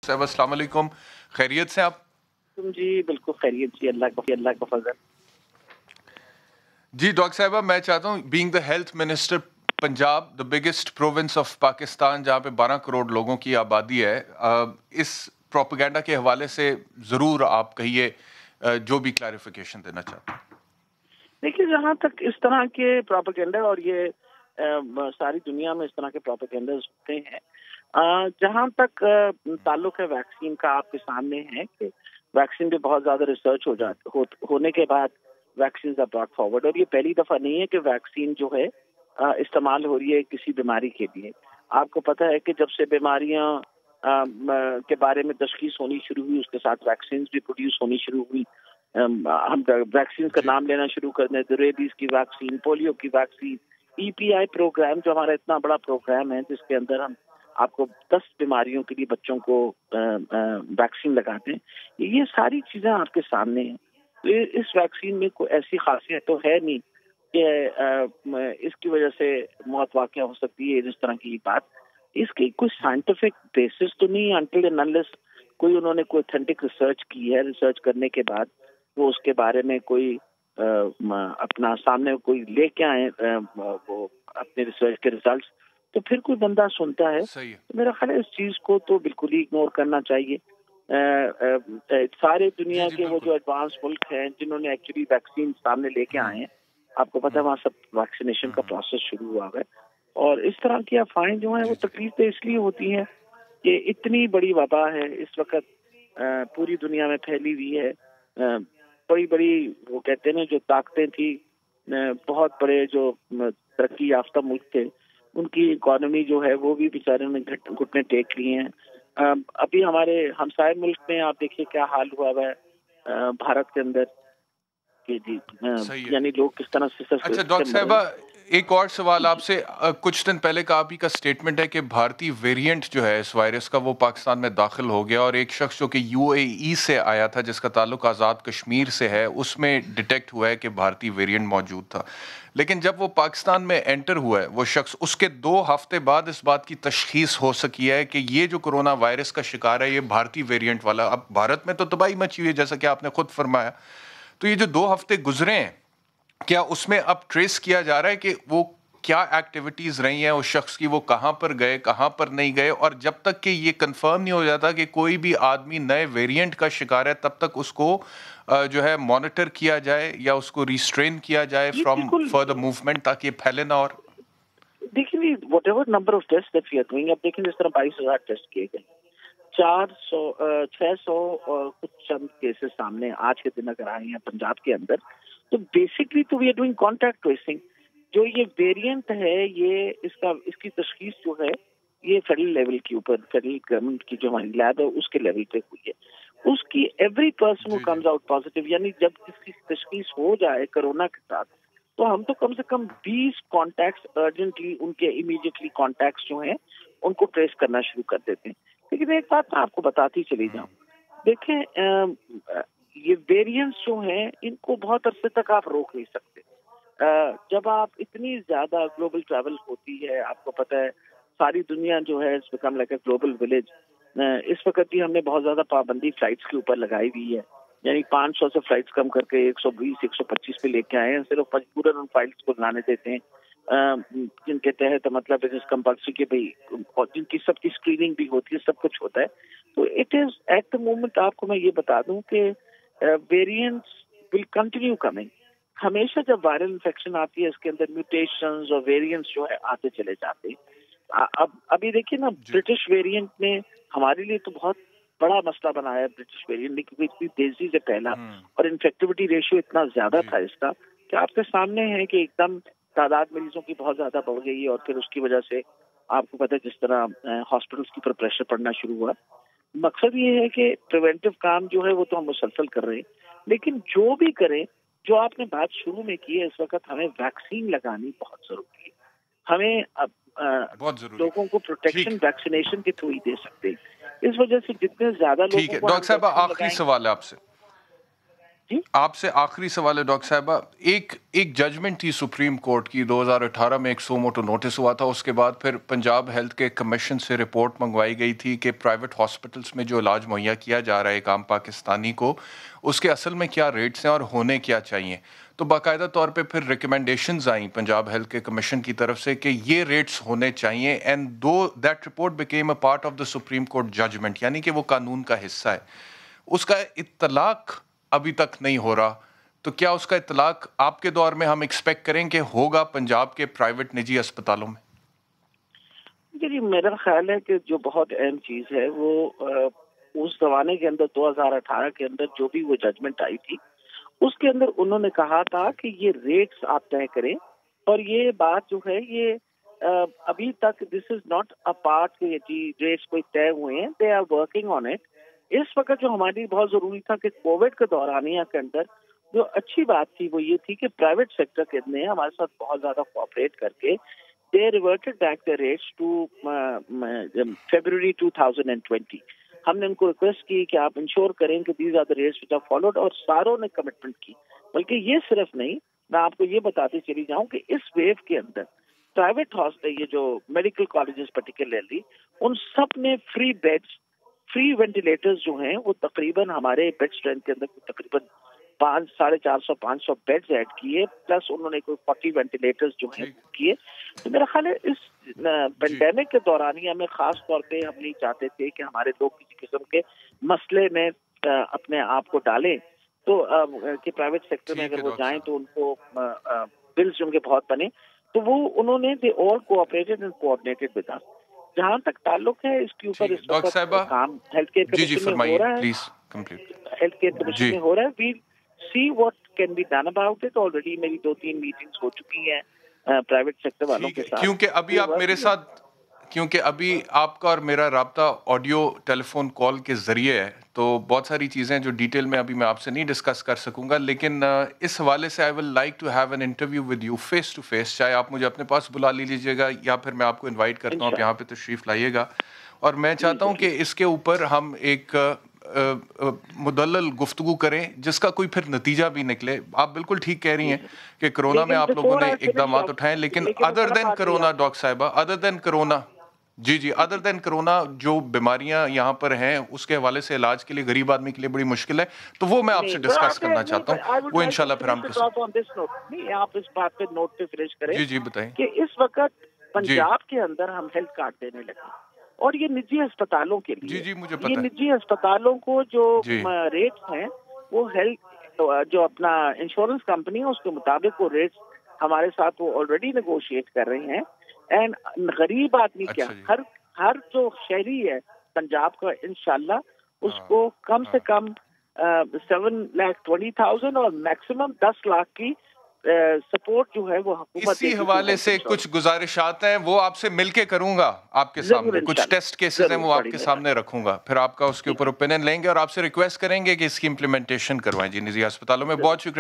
صاحب السلام علیکم، خیریت سے آپ؟ جی بالکل خیریت جی، اللہ کا فضل. جی ڈاکٹر صاحبہ، میں چاہتا ہوں being the health minister Punjab the biggest province of Pakistan, جہاں پہ 12 کروڑ لوگوں کی آبادی ہے، اس پروپیگنڈا کے حوالے سے ضرور آپ کہیے جو بھی کلیریفیکیشن دینا چاہتے ہیں. دیکھیے، جہاں تک اس طرح کے پروپیگنڈا اور یہ ساری دنیا میں اس طرح کے پروپیگنڈاز ہوتے ہیں، جہاں تک تعلق ہے ویکسین کا، آپ کے سامنے ہے کہ ویکسین پہ بہت زیادہ ریسرچ ہونے کے بعد ویکسینز آر براٹ فارورڈ، اور یہ پہلی دفعہ نہیں ہے کہ ویکسین جو ہے استعمال ہو رہی ہے کسی بیماری کے لیے. آپ کو پتہ ہے کہ جب سے بیماریاں کے بارے میں تشخیص ہونی شروع ہوئی، اس کے ساتھ ویکسینز بھی پروڈیوس ہونی شروع ہوئی. ہم ویکسین کا نام لینا شروع کر دیں تو ریبیز کی ویکسین، پولیو کی ویکسین، EPI پروگرام جو ہمارا اتنا بڑا پروگرام ہے جس کے اندر ہم آپ کو 10 بیماریوں کے لیے بچوں کو ویکسین لگاتے ہیں. یہ ساری چیزیں آپ کے سامنے ہیں. اس ویکسین میں کوئی ایسی خاصیت تو ہے نہیں کہ اس کی وجہ سے موت واقع ہو سکتی ہے. اس طرح کی بات، اس کی کوئی سائنٹیفک بیسس تو نہیں انٹل اینڈ انلیس کوئی انہوں نے کوئی اتھینٹک ریسرچ کی ہے. ریسرچ کرنے کے بعد وہ اس کے بارے میں کوئی اپنا سامنے کوئی لے کے آئے وہ اپنے ریسرچ کے ریزلٹس، تو پھر کوئی بندہ سنتا ہے. تو میرا خیال ہے اس چیز کو تو بالکل ہی اگنور کرنا چاہیے. سارے دنیا کے وہ جو ایڈوانس ملک ہیں جنہوں نے ایکچولی ویکسین سامنے لے کے آئے ہیں، آپ کو پتہ ہے وہاں سب ویکسینیشن کا پروسیس شروع ہوا ہے. اور اس طرح کی افواہیں جو ہیں وہ تکلیف اس لیے ہوتی ہیں کہ اتنی بڑی وبا ہے اس وقت پوری دنیا میں پھیلی ہوئی ہے. بڑی بڑی وہ کہتے ہیں جو طاقتیں تھی، بہت بڑے جو ترقی یافتہ ملک تھے، ان کی اکانومی جو ہے وہ بھی بیچارے نے گھٹنے ٹیک لیے ہیں. ابھی ہمارے ہمسائے ملک میں آپ دیکھیے کیا حال ہوا ہے بھارت کے اندر کہ جی یعنی لوگ کس طرح سے. اچھا ڈاکٹر صاحبہ، ایک اور سوال آپ سے. کچھ دن پہلے کا آپ ہی کا سٹیٹمنٹ ہے کہ بھارتی ویریئنٹ جو ہے اس وائرس کا وہ پاکستان میں داخل ہو گیا، اور ایک شخص جو کہ UAE سے آیا تھا جس کا تعلق آزاد کشمیر سے ہے، اس میں ڈیٹیکٹ ہوا ہے کہ بھارتی ویریئنٹ موجود تھا. لیکن جب وہ پاکستان میں انٹر ہوا ہے وہ شخص، اس کے 2 ہفتے بعد اس بات کی تشخیص ہو سکی ہے کہ یہ جو کرونا وائرس کا شکار ہے یہ بھارتی ویریئنٹ والا. اب بھارت میں تو تباہی مچی ہوئی ہے جیسا کہ آپ نے خود فرمایا. تو یہ جو 2 ہفتے گزرے ہیں، کیا اس میں اب ٹریس کیا جا رہا ہے کہ وہ کیا ایکٹیویٹیز رہی ہیں اس شخص کی، وہ کہاں پر گئے کہاں پر نہیں گئے؟ اور جب تک کہ یہ کنفرم نہیں ہو جاتا کہ کوئی بھی آدمی نئے ویریئنٹ کا شکار ہے، تب تک اس کو جو ہے مانیٹر کیا جائے یا اس کو ریسٹرین کیا جائے فرام فردر موومنٹ، تاکہ یہ پھیلے نہ. اور دیکھیے what ever number of test that we are doing, اب دیکھیں جس طرح 22,000 ٹیسٹ کیے گئے، 600 اور کچھ چند کیسز سامنے آج کے دن اگر آئے ہیں پنجاب کے اندر، تو بیسکلی تو we are doing contact tracing. جو یہ ویریئنٹ ہے یہ اس کی تشخیص جو ہے یہ فیڈرل لیول کے اوپر، فیڈرل گورنمنٹ کی جو ہماری لیب ہے اس کے لیول پہ ہوئی ہے. اس کی every person who comes out positive, یعنی جب اس کی تشخیص ہو جائے کرونا کے ساتھ، تو ہم تو کم سے کم 20 کانٹیکٹس ارجنٹلی ان کے امیڈیٹلی کانٹیکٹس جو ہیں ان کو ٹریس کرنا شروع کر دیتے ہیں. لیکن ایک بات میں آپ کو بتاتی چلی جاؤں، دیکھیں یہ ویریئنٹس جو ہیں ان کو بہت عرصے تک آپ روک نہیں سکتے. جب آپ اتنی زیادہ گلوبل ٹریول ہوتی ہے، آپ کو پتہ ہے ساری دنیا جو ہے اس become like a global village. اس وقت بھی ہم نے بہت زیادہ پابندی فلائٹس کے اوپر لگائی ہوئی ہے، یعنی 500 سے فلائٹس کم کر کے 120 125 پہ لے کے آئے ہیں. صرف مجبوراً ان فلائٹس کو لانے دیتے ہیں جن کے تحت مطلب بزنس کمپلسری کے بھی، اور جن کی سب کی اسکریننگ بھی ہوتی ہے، سب کچھ ہوتا ہے. تو it is at the moment آپ کو میں یہ بتا دوں کہ ویریئنٹس ول کنٹینیو کمنگ. ہمیشہ جب وائرل انفیکشن آتی ہے اس کے اندر میوٹیشنز اور ویریئنٹس جو ہے آتے چلے جاتے ہیں. ابھی دیکھیے نا برٹش ویریئنٹ نے ہمارے لیے تو بہت بڑا مسئلہ بنایا ہے. برٹش ویریئنٹ نے کیونکہ اتنی تیزی سے پھیلا اور انفیکٹیوٹی ریشیو اتنا زیادہ تھا اس کا کہ آپ کے سامنے ہے کہ ایک دم تعداد مریضوں کی بہت زیادہ بڑھ گئی ہے، اور پھر اس کی وجہ سے آپ کو پتہ ہے جس طرح ہاسپٹلس کے اوپر پریشر پڑنا شروع ہوا. مقصد یہ ہے کہ پریونٹیو کام جو ہے وہ تو ہم مسلسل کر رہے ہیں، لیکن جو بھی کریں، جو آپ نے بات شروع میں کی ہے، اس وقت ہمیں ویکسین لگانی بہت ضروری ہے. ہمیں لوگوں کو پروٹیکشن ویکسینیشن کے تھرو ہی دے سکتے ہیں. اس وجہ سے جتنے زیادہ لوگوں کو ڈاکٹر صاحب آخری سوال ہے آپ سے. جی آپ سے آخری سوال ہے ڈاکٹر صاحبہ، ایک ججمنٹ تھی سپریم کورٹ کی 2018 میں، ایک سو موٹو نوٹس ہوا تھا، اس کے بعد پھر پنجاب ہیلتھ کے کمیشن سے رپورٹ منگوائی گئی تھی کہ پرائیویٹ ہاسپٹلس میں جو علاج مہیا کیا جا رہا ہے ایک عام پاکستانی کو، اس کے اصل میں کیا ریٹس ہیں اور ہونے کیا چاہیے. تو باقاعدہ طور پہ پھر ریکمنڈیشنز آئیں پنجاب ہیلتھ کے کمیشن کی طرف سے کہ یہ ریٹس ہونے چاہیے، and though that report became a part of the Supreme Court judgment, یعنی کہ وہ قانون کا حصہ ہے. اس کا اطلاق ابھی تک نہیں ہو رہا، تو کیا اس کا اطلاق آپ کے دور میں ہم ایکسپیکٹ کریں کہ ہوگا پنجاب کے پرائیویٹ نجی اسپتالوں میں؟ جی میرا خیال ہے کہ جو بہت اہم چیز ہے وہ اس زمانے کے اندر 2018 کے اندر جو بھی وہ ججمنٹ آئی تھی اس کے اندر انہوں نے کہا تھا کہ یہ ریٹس آپ طے کریں، اور یہ بات جو ہے یہ ابھی تک دس از ناٹ اے پارٹ کہ جی ریٹس کوئی طے ہوئے ہیں، they are working on it. اس وقت جو ہماری بہت ضروری تھا کہ کووڈ کے دورانیہ کے اندر جو اچھی بات تھی وہ یہ تھی کہ پرائیویٹ سیکٹر نے ہمارے ساتھ بہت زیادہ کوآپریٹ کر کے they reverted back the rates to February 2020. ہم نے ان کو ریکویسٹ کی کہ آپ انشور کریں کہ these are the rates which are followed، اور ساروں نے کمٹمنٹ کی. بلکہ یہ صرف نہیں، میں آپ کو یہ بتاتی چلی جاؤں کہ اس ویو کے اندر پرائیویٹ ہاسپٹل، یہ جو میڈیکل کالجز پرٹیکولرلی، ان سب نے فری بیڈس، فری وینٹیلیٹرز جو ہیں وہ تقریباً ہمارے بیڈ اسٹرینتھ کے اندر تقریباً 450-500 بیڈز ایڈ کیے، پلس انہوں نے کوئی 40 وینٹیلیٹرز جو ہیں کیے. تو میرا خیال ہے اس پینڈیمک کے دورانیہ میں خاص طور پہ ہم نہیں چاہتے تھے کہ ہمارے لوگ کسی قسم کے مسئلے میں اپنے آپ کو ڈالیں، تو کہ پرائیویٹ سیکٹر میں اگر وہ جائیں تو ان کو بلز ان کے بہت بنے. تو وہ انہوں نے دے آل کوآپریٹڈ اینڈ کوآرڈینیٹڈ ود اس. جہاں تک تعلق ہے اس کے اوپر اس وقت کام ہیلتھ کیئر کمیشن میں ہو رہا ہے، ہیلتھ کیئر کمیشن میں ہو رہا ہے. We see what can be done about it. Already میری 2-3 میٹنگز ہو چکی ہیں پرائیویٹ سیکٹر والوں کے ساتھ. کیونکہ ابھی آپ کا اور میرا رابطہ آڈیو ٹیلی فون کال کے ذریعے ہے، تو بہت ساری چیزیں جو ڈیٹیل میں ابھی میں آپ سے نہیں ڈسکس کر سکوں گا، لیکن اس حوالے سے I will like to have an interview with you face to face. چاہے آپ مجھے اپنے پاس بلا لیجیے گا یا پھر میں آپ کو انوائٹ کرتا ہوں، آپ یہاں پہ تشریف لائیے گا. اور میں چاہتا ہوں کہ اس کے اوپر ہم ایک مدلل گفتگو کریں جس کا کوئی پھر نتیجہ بھی نکلے. آپ بالکل ٹھیک کہہ رہی ہیں کہ کرونا میں آپ لوگوں نے اقدامات اٹھائے، لیکن ادر دین کرونا ڈاکٹر صاحبہ، ادر دین کرونا ادر دین کرونا جو بیماریاں یہاں پر ہیں اس کے حوالے سے علاج کے لیے غریب آدمی کے لیے بڑی مشکل ہے، تو وہ میں آپ سے ڈسکس کرنا چاہتا ہوں. وہ انشاءاللہ پھر ہم آپ اس بات پہ نوٹ پہ فنش کریں جی بتائیں کہ اس وقت پنجاب کے اندر ہم ہیلتھ کارڈ دینے لگے، اور یہ نجی اسپتالوں کے لیے، مجھے یہ نجی اسپتالوں کو جو ریٹس ہیں وہ ہیلتھ جو اپنا انشورنس کمپنی ہے اس کے مطابق وہ ریٹس ہمارے ساتھ وہ آلریڈی نیگوشیٹ کر رہے ہیں. اینڈ غریب آدمی کیا، ہر جو شہری ہے پنجاب کا انشاءاللہ اس کو کم سے کم 7,20,000 اور میکسیمم 10 لاکھ کی سپورٹ جو ہے وہ حکومت. اسی حوالے سے کچھ گزارشات ہیں وہ آپ سے مل کے کروں گا آپ کے سامنے، کچھ ٹیسٹ کیسز ہیں وہ آپ کے سامنے رکھوں گا، پھر آپ کا اس کے اوپر اوپینین لیں گے اور آپ سے ریکویسٹ کریں گے کہ اس کی امپلیمنٹیشن کروائیں نجی اسپتالوں میں. بہت شکریہ.